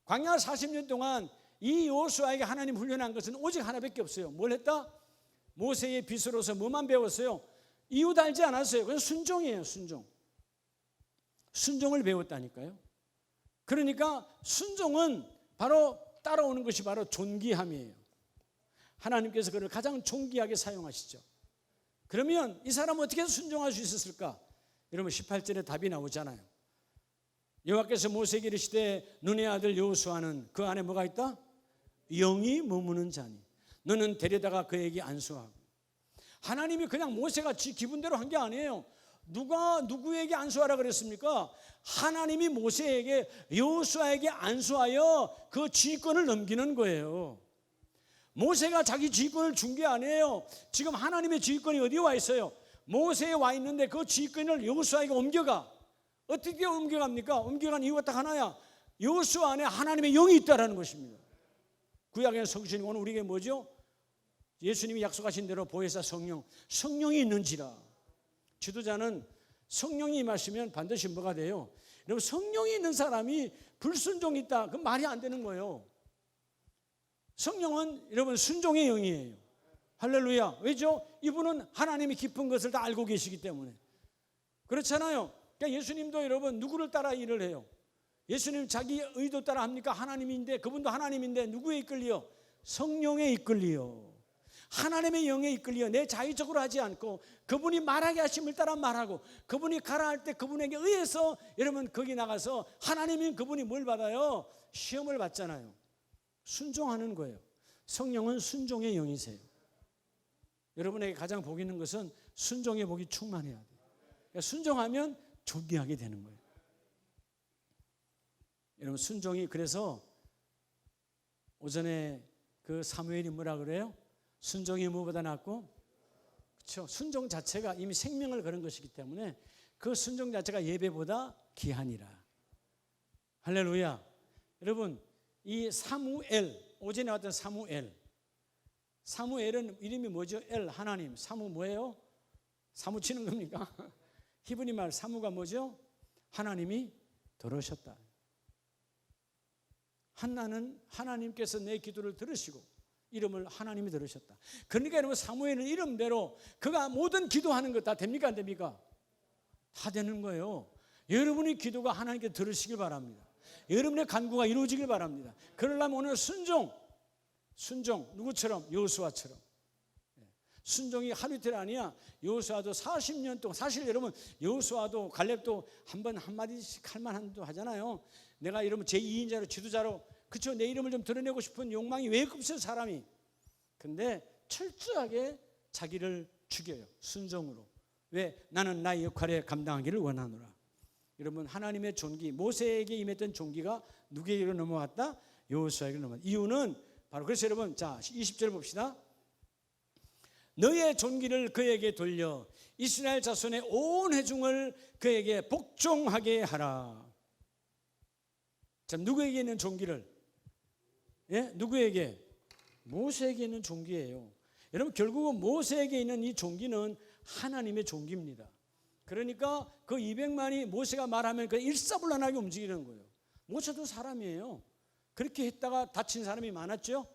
광야 40년 동안 이 여호수아에게 하나님 훈련한 것은 오직 하나밖에 없어요. 뭘 했다? 모세의 빗으로서 뭐만 배웠어요? 이유 달지 않았어요. 그냥 순종이에요. 순종. 순종을 배웠다니까요. 그러니까 순종은 바로 따라오는 것이 바로 존귀함이에요. 하나님께서 그를 가장 존귀하게 사용하시죠. 그러면 이 사람은 어떻게 순종할 수 있었을까? 여러분 18절에 답이 나오잖아요. 여호와께서 모세에게 이르시되 눈의 아들 여호수아는 그 안에 뭐가 있다? 영이 머무는 자니 너는 데려다가 그에게 안수하고. 하나님이 그냥 모세가 지 기분대로 한 게 아니에요. 누가 누구에게 안수하라 그랬습니까? 하나님이 모세에게 여호수아에게 안수하여 그 지휘권을 넘기는 거예요. 모세가 자기 지휘권을 준 게 아니에요. 지금 하나님의 지휘권이 어디에 와 있어요? 모세에 와 있는데 그 지휘권을 여호수아에게 옮겨가. 어떻게 옮겨갑니까? 옮겨간 이유가 딱 하나야. 여호수아 안에 하나님의 영이 있다라는 것입니다. 구약의 성신이 오늘 우리에게 뭐죠? 예수님이 약속하신 대로 보혜사 성령이 있는지라. 지도자는 성령이 임하시면 반드시 뭐가 돼요? 여러분 성령이 있는 사람이 불순종이 있다. 그건 말이 안 되는 거예요. 성령은 여러분 순종의 영이에요. 할렐루야. 왜죠? 이분은 하나님이 깊은 것을 다 알고 계시기 때문에. 그렇잖아요. 그러니까 예수님도 여러분 누구를 따라 일을 해요? 예수님 자기 의도 따라 합니까? 하나님인데 그분도 하나님인데 누구에 이끌려? 성령에 이끌려. 하나님의 영에 이끌려 내 자의적으로 하지 않고 그분이 말하게 하심을 따라 말하고 그분이 가라 할 때 그분에게 의해서 여러분 거기 나가서 하나님인 그분이 뭘 받아요? 시험을 받잖아요. 순종하는 거예요. 성령은 순종의 영이세요. 여러분에게 가장 복 있는 것은 순종의 복이 충만해야 돼요. 그러니까 순종하면 존귀하게 되는 거예요. 여러분 순종이 그래서 오전에 그 사무엘이 뭐라 그래요? 순종이 무엇보다 낫고 그렇죠. 순종 자체가 이미 생명을 거는 것이기 때문에 그 순종 자체가 예배보다 귀하니라. 할렐루야. 여러분 이 사무엘 오전에 왔던 사무엘은 이름이 뭐죠? 엘 하나님. 사무 뭐예요? 사무 치는 겁니까? 히브리 말 사무가 뭐죠? 하나님이 들으셨다. 한나는 하나님께서 내 기도를 들으시고 이름을 하나님이 들으셨다. 그러니까 여러분 사무엘은 이름대로 그가 모든 기도하는 것 다 됩니까 안 됩니까? 다 되는 거예요. 여러분의 기도가 하나님께 들으시길 바랍니다. 여러분의 간구가 이루어지길 바랍니다. 그러려면 오늘 순종 누구처럼? 여호수아처럼. 순종이 하루 이틀 아니야. 여호수아도 40년 동안 사실 여러분 여호수아도 갈렙도 한번 한마디씩 할 만한도 하잖아요. 내가 여러분 제2인자로 지도자로 그쵸 내 이름을 좀 드러내고 싶은 욕망이 왜 없어요 사람이. 근데 철저하게 자기를 죽여요. 순종으로. 왜? 나는 나의 역할에 감당하기를 원하노라. 여러분 하나님의 존귀 모세에게 임했던 존귀가 누구에게로 넘어갔다? 여호수아에게 넘어갔다. 이유는 바로 그래서 여러분 자 20절 봅시다. 너의 존귀를 그에게 돌려 이스라엘 자손의 온 회중을 그에게 복종하게 하라. 자 누구에게 있는 존귀를? 예? 누구에게? 모세에게 있는 존귀예요. 여러분 결국은 모세에게 있는 이 존귀는 하나님의 존귀입니다. 그러니까 그 200만이 모세가 말하면 그 일사불란하게 움직이는 거예요. 모세도 사람이에요. 그렇게 했다가 다친 사람이 많았죠.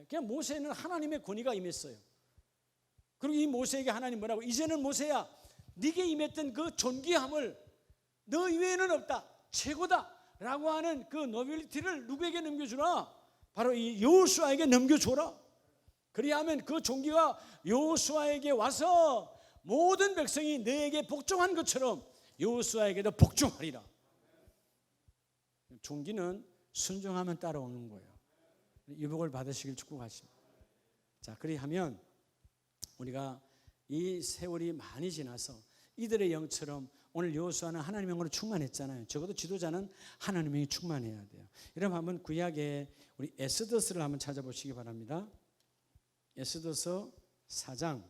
그냥 모세는 하나님의 권위가 임했어요. 그리고 이 모세에게 하나님 뭐라고? 이제는 모세야, 네게 임했던 그 존귀함을 너 이외에는 없다, 최고다 라고 하는 그 노빌리티를 누구에게 넘겨주나? 바로 이 여호수아에게 넘겨줘라. 그리하면 그 존귀가 여호수아에게 와서 모든 백성이 너에게 복종한 것처럼 여호수아에게도 복종하리라. 존귀는 순종하면 따라오는 거예요. 유복을 받으시길 축복하십니다. 자, 그리하면 우리가 이 세월이 많이 지나서 이들의 영처럼 오늘 여호수아는 하나님의 영으로 충만했잖아요. 적어도 지도자는 하나님의 영이 충만해야 돼요. 여러분 한번 구약에 우리 에스더스를 한번 찾아보시기 바랍니다. 에스더서 4장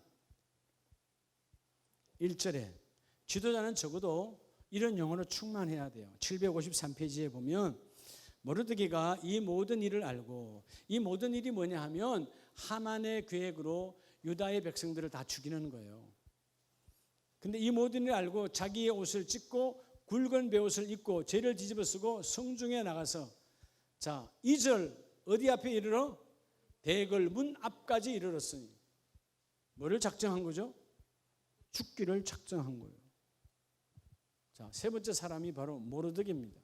1절에 지도자는 적어도 이런 영으로 충만해야 돼요. 753페이지에 보면 모르드게가 이 모든 일을 알고, 이 모든 일이 뭐냐 하면 하만의 계획으로 유다의 백성들을 다 죽이는 거예요. 근데 이 모든 일을 알고 자기의 옷을 찢고 굵은 베옷을 입고 죄를 뒤집어 쓰고 성중에 나가서, 자 2절 어디 앞에 이르러? 대궐 문 앞까지 이르렀으니. 뭐를 작정한 거죠? 죽기를 작정한 거예요. 자, 세 번째 사람이 바로 모르드게입니다.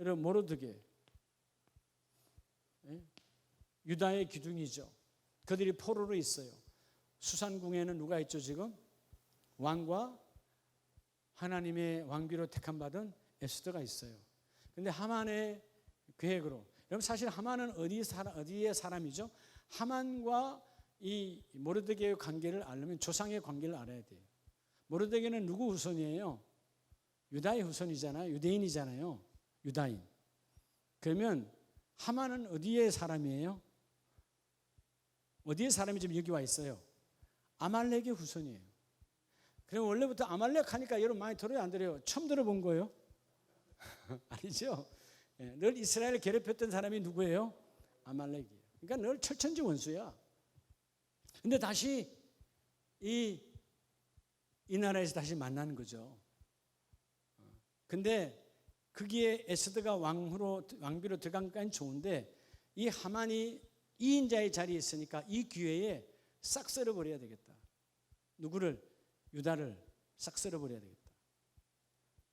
여러분 모르드게, 유다의 기둥이죠. 그들이 포로로 있어요. 수산궁에는 누가 있죠 지금? 왕과 하나님의 왕비로 택함 받은 에스더가 있어요. 그런데 하만의 계획으로, 여러분 사실 하만은 어디의 사람이죠? 하만과 이 모르드게의 관계를 알려면 조상의 관계를 알아야 돼요. 모르드게는 누구 후손이에요? 유다의 후손이잖아요. 유대인이잖아요. 유다인. 그러면 하만은 어디의 사람이에요? 어디의 사람이 지금 여기 와 있어요? 아말렉의 후손이에요. 그럼 원래부터 아말렉 하니까 여러분 많이 들어요, 안 들어요? 처음 들어본 거예요? 아니죠. 늘 이스라엘을 괴롭혔던 사람이 누구예요? 아말렉이에요. 그러니까 늘 철천지 원수야. 근데 다시 이 나라에서 다시 만나는 거죠. 근데 거기에 에스더가 왕비로 들어간 건 좋은데, 이 하만이 2인자의 자리에 있으니까 이 기회에 싹 썰어버려야 되겠다. 누구를? 유다를 싹 썰어버려야 되겠다.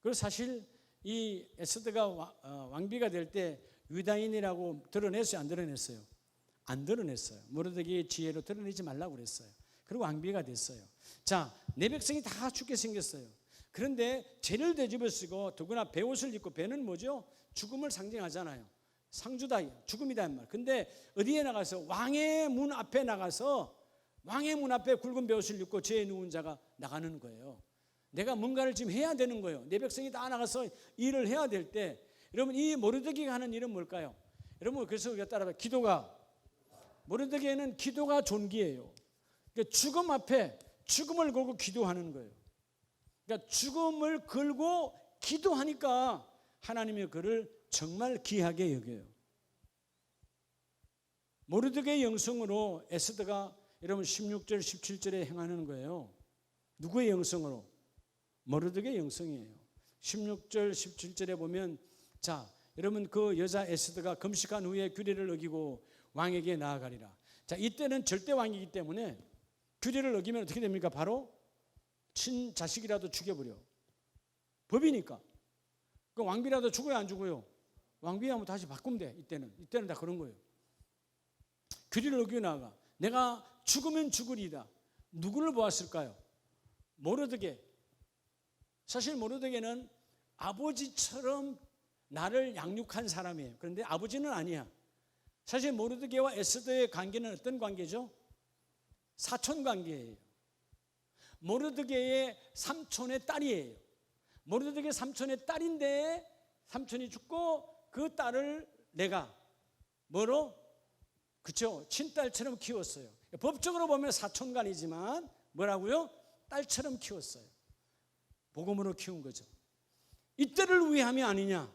그리고 사실 이 에스더가 왕비가 될 때 유다인이라고 드러냈어요? 안 드러냈어요? 안 드러냈어요. 모르드게의 지혜로 드러내지 말라고 그랬어요. 그리고 왕비가 됐어요. 자, 내 백성이 다 죽게 생겼어요. 그런데 죄를 되짚어 쓰고 더구나 베옷을 입고, 배는 뭐죠? 죽음을 상징하잖아요. 상주다, 죽음이다 말. 근데 어디에 나가서? 왕의 문 앞에 나가서, 왕의 문 앞에 굵은 베옷을 입고 죄에 누운 자가 나가는 거예요. 내가 뭔가를 지금 해야 되는 거예요. 내 백성이 다 나가서 일을 해야 될 때, 여러분 이 모르드게가 하는 일은 뭘까요? 여러분 그래서 우리가 따라봐. 기도가, 모르드게는 기도가 존귀해요. 그러니까 죽음 앞에 죽음을 걸고 기도하는 거예요. 그러니까 죽음을 걸고 기도하니까 하나님이 그를 정말 귀하게 여겨요. 모르드게의 영성으로 에스더가 여러분 16절 17절에 행하는 거예요. 누구의 영성으로? 모르드게의 영성이에요. 16절 17절에 보면, 자 여러분 그 여자 에스더가 금식한 후에 규례를 어기고 왕에게 나아가리라. 자, 이때는 절대 왕이기 때문에 규례를 어기면 어떻게 됩니까? 바로 친자식이라도 죽여버려. 법이니까. 그 왕비라도 죽어요, 안 죽어요? 왕비하면 다시 바꾸면 돼. 이때는 다 그런 거예요. 규례를 어기고 나아가. 내가 죽으면 죽으리이다. 누구를 보았을까요? 모르드게. 사실 모르드게는 아버지처럼 나를 양육한 사람이에요. 그런데 아버지는 아니야. 사실 모르드게와 에스더의 관계는 어떤 관계죠? 사촌 관계예요. 모르드게의 삼촌의 딸이에요. 모르드게 삼촌의 딸인데 삼촌이 죽고 그 딸을 내가 뭐로? 그렇죠? 친딸처럼 키웠어요. 법적으로 보면 사촌간이지만 뭐라고요? 딸처럼 키웠어요. 복음으로 키운 거죠. 이때를 위함이 아니냐?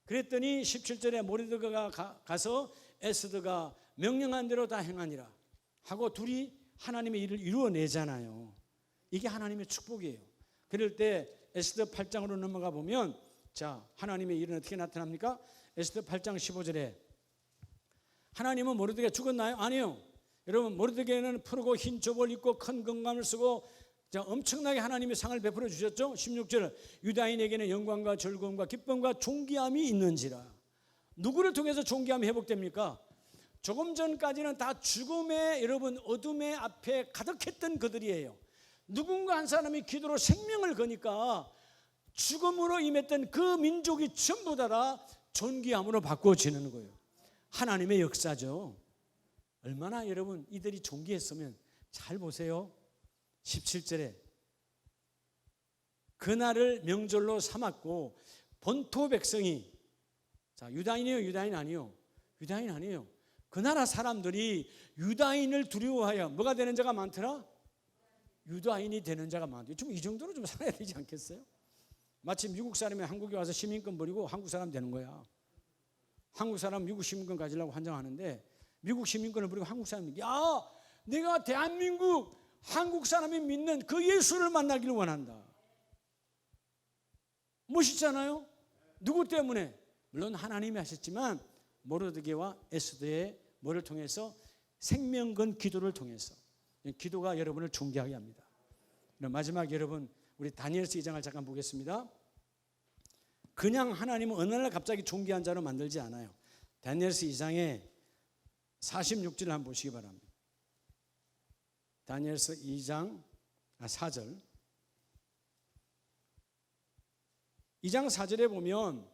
그랬더니 17절에 모르드게가 가서 에스더가 명령한 대로 다 행하니라 하고 둘이 하나님의 일을 이루어내잖아요. 이게 하나님의 축복이에요. 그럴 때 에스더 8장으로 넘어가 보면 자, 하나님의 일은 어떻게 나타납니까? 에스더 8장 15절에 하나님은 모르드게가 죽었나요? 아니요. 여러분, 모르드게는 푸르고 흰 좁을 입고 큰 건감을 쓰고 엄청나게 하나님의 상을 베풀어 주셨죠. 16절 유다인에게는 영광과 즐거움과 기쁨과 존귀함이 있는지라. 누구를 통해서 존귀함이 회복됩니까? 조금 전까지는 다 죽음의 여러분 어둠의 앞에 가득했던 그들이에요. 누군가 한 사람이 기도로 생명을 거니까 죽음으로 임했던 그 민족이 전부 다 존귀함으로 바꿔지는 거예요. 하나님의 역사죠. 얼마나 여러분 이들이 존귀했으면. 잘 보세요. 17절에 그날을 명절로 삼았고 본토 백성이, 자, 유다인이에요? 유다인 아니요? 유다인 아니에요. 그 나라 사람들이 유다인을 두려워하여 뭐가 되는 자가 많더라? 유다인이 되는 자가 많더라. 좀 이 정도로 좀 살아야 되지 않겠어요? 마치 미국 사람이 한국에 와서 시민권 버리고 한국 사람 되는 거야. 한국 사람 미국 시민권 가지려고 환장하는데 미국 시민권을 버리고 한국 사람이, 야, 내가 대한민국 한국 사람이 믿는 그 예수를 만나기를 원한다. 멋있잖아요? 누구 때문에? 물론 하나님이 하셨지만 모르드게와 에스더의 뭐를 통해서? 생명건 기도를 통해서. 기도가 여러분을 존귀하게 합니다. 마지막 여러분, 우리 다니엘서 2장을 잠깐 보겠습니다. 그냥 하나님은 어느 날 갑자기 존귀한 자로 만들지 않아요. 다니엘서 2장에 46절을 한번 보시기 바랍니다. 다니엘서 2장 4절. 2장 4절에 보면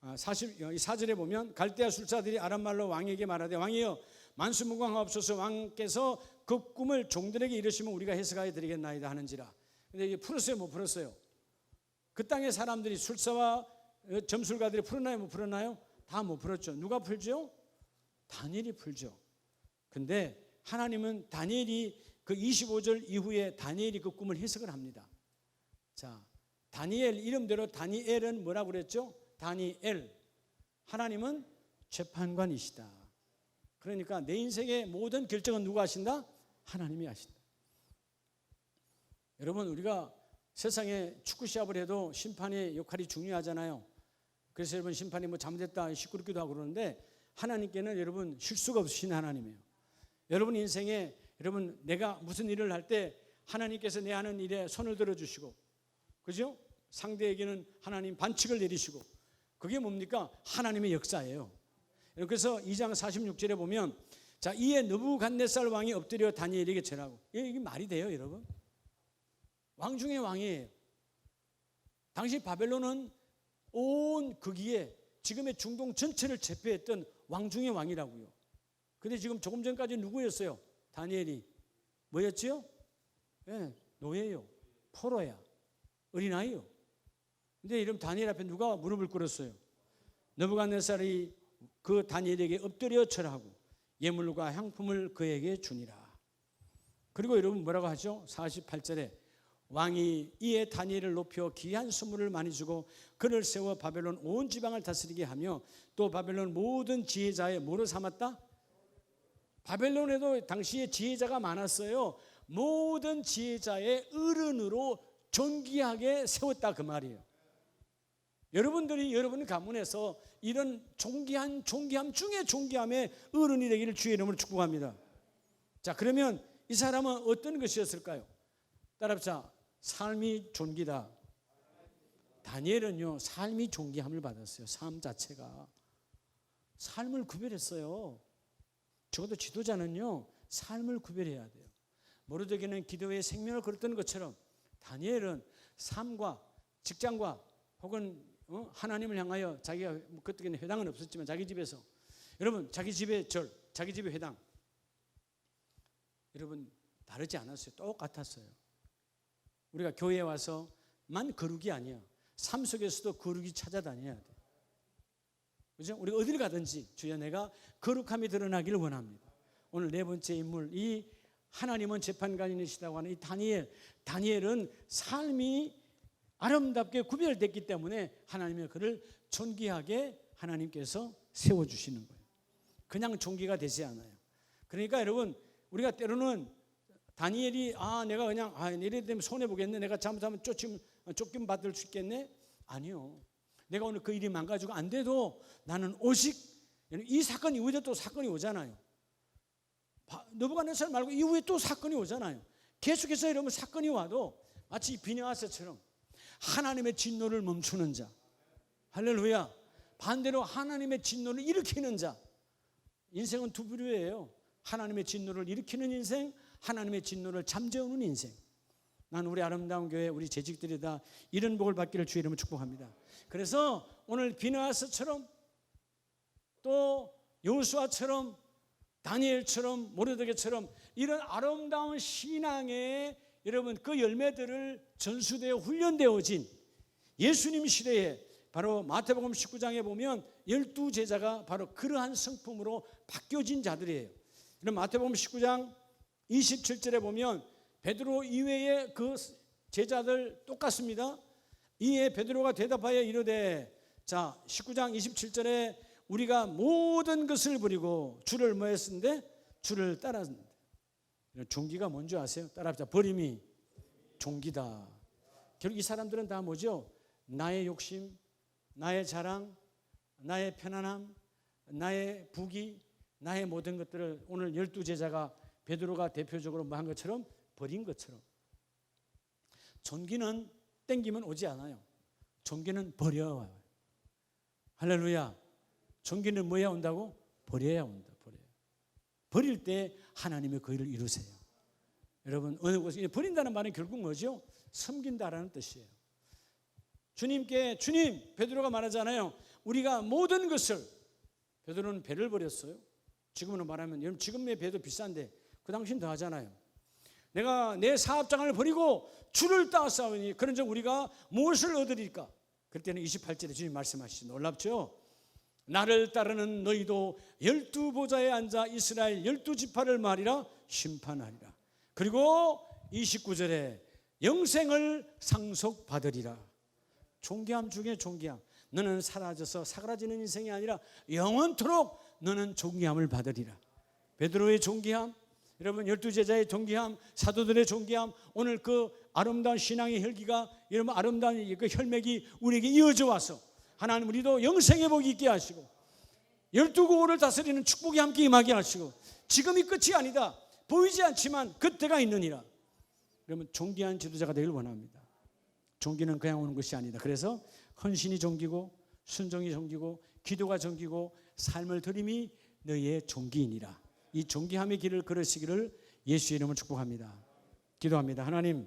4절에 보면 갈대아 술사들이 아람말로 왕에게 말하되 왕이여 만수무강하옵소서. 왕께서 그 꿈을 종들에게 이르시면 우리가 해석하여 드리겠나이다 하는지라. 근데 이게 풀었어요, 못 풀었어요? 그 땅의 사람들이 술사와 점술가들이 풀었나요, 못 풀었나요? 다 못 풀었죠. 누가 풀죠? 다니엘이 풀죠. 근데 하나님은 다니엘이 그 25절 이후에 다니엘이 그 꿈을 해석을 합니다. 자, 다니엘 이름대로 다니엘은 뭐라고 그랬죠? 다니엘. 하나님은 재판관이시다. 그러니까 내 인생의 모든 결정은 누가 하신다? 하나님이 하신다. 여러분, 우리가 세상에 축구 시합을 해도 심판의 역할이 중요하잖아요. 그래서 여러분 심판이 뭐 잘못했다 시끄럽기도 하고 그러는데 하나님께는 여러분 실수가 없으신 하나님이에요. 여러분 인생에 여러분 내가 무슨 일을 할 때 하나님께서 내 하는 일에 손을 들어주시고, 그죠? 상대에게는 하나님 반칙을 내리시고, 그게 뭡니까? 하나님의 역사예요. 그래서 2장 46절에 보면 자, 이에 느부갓네살 왕이 엎드려 다니엘에게 절하고. 이게 말이 돼요, 여러분? 왕 중에 왕이에요. 당시 바벨론은 온 거기에 지금의 중동 전체를 제패했던 왕 중의 왕이라고요. 근데 지금 조금 전까지 누구였어요? 다니엘이 뭐였지요? 네, 노예요. 포로야. 어린아이요. 근데 이런 다니엘 앞에 누가 무릎을 꿇었어요? 느부갓네살이 그 다니엘에게 엎드려 절하고 예물과 향품을 그에게 주니라. 그리고 여러분 뭐라고 하죠? 48절에 왕이 이에 다니엘을 높여 귀한 선물을 많이 주고 그를 세워 바벨론 온 지방을 다스리게 하며 또 바벨론 모든 지혜자의 뭐로 삼았다? 바벨론에도 당시에 지혜자가 많았어요. 모든 지혜자의 어른으로 존귀하게 세웠다 그 말이에요. 여러분들이 여러분 가문에서 이런 존귀함 중에 존귀함의 어른이 되기를 주의 이름으로 축복합니다. 자, 그러면 이 사람은 어떤 것이었을까요? 따라합시다. 삶이 존귀다. 다니엘은요 삶이 존귀함을 받았어요. 삶 자체가 삶을 구별했어요. 적어도 지도자는요 삶을 구별해야 돼요. 모르드게는 기도에 생명을 걸었던 것처럼 다니엘은 삶과 직장과 혹은 하나님을 향하여 자기가 그때는 회당은 없었지만 자기 집에서 여러분 자기 집의 절, 자기 집의 회당 여러분 다르지 않았어요. 똑같았어요. 우리가 교회에 와서만 거룩이 아니야. 삶 속에서도 거룩이 찾아다녀야 돼. 그죠? 우리가 어디를 가든지 주여 내가 거룩함이 드러나기를 원합니다. 오늘 네 번째 인물, 이 하나님은 재판관이시다고 하는 이 다니엘은 삶이 아름답게 구별됐기 때문에 하나님의 그를 존귀하게 하나님께서 세워주시는 거예요. 그냥 존귀가 되지 않아요. 그러니까 여러분 우리가 때로는 다니엘이 내가 그냥 이래 되면 손해보겠네, 내가 잘못하면 쫓김 받을 수 있겠네. 아니요. 내가 오늘 그 일이 망가지고 안 돼도 나는 오직 이 사건이 이후에 또 사건이 오잖아요. 느부갓네살 말고 이후에 또 사건이 오잖아요. 계속해서 여러분 사건이 와도 마치 비느하세처럼 하나님의 진노를 멈추는 자, 할렐루야. 반대로 하나님의 진노를 일으키는 자. 인생은 두 부류예요. 하나님의 진노를 일으키는 인생, 하나님의 진노를 잠재우는 인생. 난 우리 아름다운 교회 우리 재직들이 다 이런 복을 받기를 주의 이름으로 축복합니다. 그래서 오늘 비느하세처럼 또 여호수아처럼 다니엘처럼 모르드게처럼 이런 아름다운 신앙의 여러분 그 열매들을 전수되어 훈련되어진 예수님 시대에 바로 마태복음 19장에 보면 12제자가 바로 그러한 성품으로 바뀌어진 자들이에요. 그럼 마태복음 19장 27절에 보면 베드로 이외의 그 제자들 똑같습니다. 이에 베드로가 대답하여 이르되, 자 19장 27절에 우리가 모든 것을 버리고 주를 뭐 했는데? 주를 따랐는데. 종기가 뭔지 아세요? 따라합시다. 버림이 종기다. 결국 이 사람들은 다 뭐죠? 나의 욕심, 나의 자랑, 나의 편안함, 나의 부귀, 나의 모든 것들을 오늘 12제자가 베드로가 대표적으로 뭐 한 것처럼 버린 것처럼. 종기는 땡기면 오지 않아요. 종기는 버려와요. 할렐루야. 종기는 뭐야 온다고? 버려야 온다. 버릴 때 하나님의 그 일을 이루세요. 여러분 어느 곳에 버린다는 말은 결국 뭐죠? 섬긴다라는 뜻이에요. 주님께 주님 베드로가 말하잖아요. 우리가 모든 것을, 베드로는 배를 버렸어요. 지금으로 말하면 여러분 지금의 배도 비싼데 그 당시는 더 하잖아요. 내가 내 사업장을 버리고 주를 따라싸우니 그런즉 우리가 무엇을 얻으리까? 그때는 28절에 주님 말씀하시죠. 놀랍죠? 나를 따르는 너희도 12보좌에 앉아 이스라엘 12지파를 말이라 심판하리라. 그리고 29절에 영생을 상속받으리라. 존귀함 중에 존귀함. 너는 사라져서 사라지는 인생이 아니라 영원토록 너는 존귀함을 받으리라. 베드로의 존귀함, 여러분 12제자의 존귀함, 사도들의 존귀함, 오늘 그 아름다운 신앙의 혈기가 여러분 아름다운 그 혈맥이 우리에게 이어져 와서 하나님 우리도 영생의 복이 있게 하시고 12국을 다스리는 축복이 함께 임하게 하시고 지금이 끝이 아니다. 보이지 않지만 그때가 있느니라. 그러면 존귀한 지도자가 되길 원합니다. 존귀는 그냥 오는 것이 아니다. 그래서 헌신이 존귀고 순종이 존귀고 기도가 존귀고 삶을 드림이 너희의 존귀이니라. 이 존귀함의 길을 걸으시기를 예수의 이름으로 축복합니다. 기도합니다. 하나님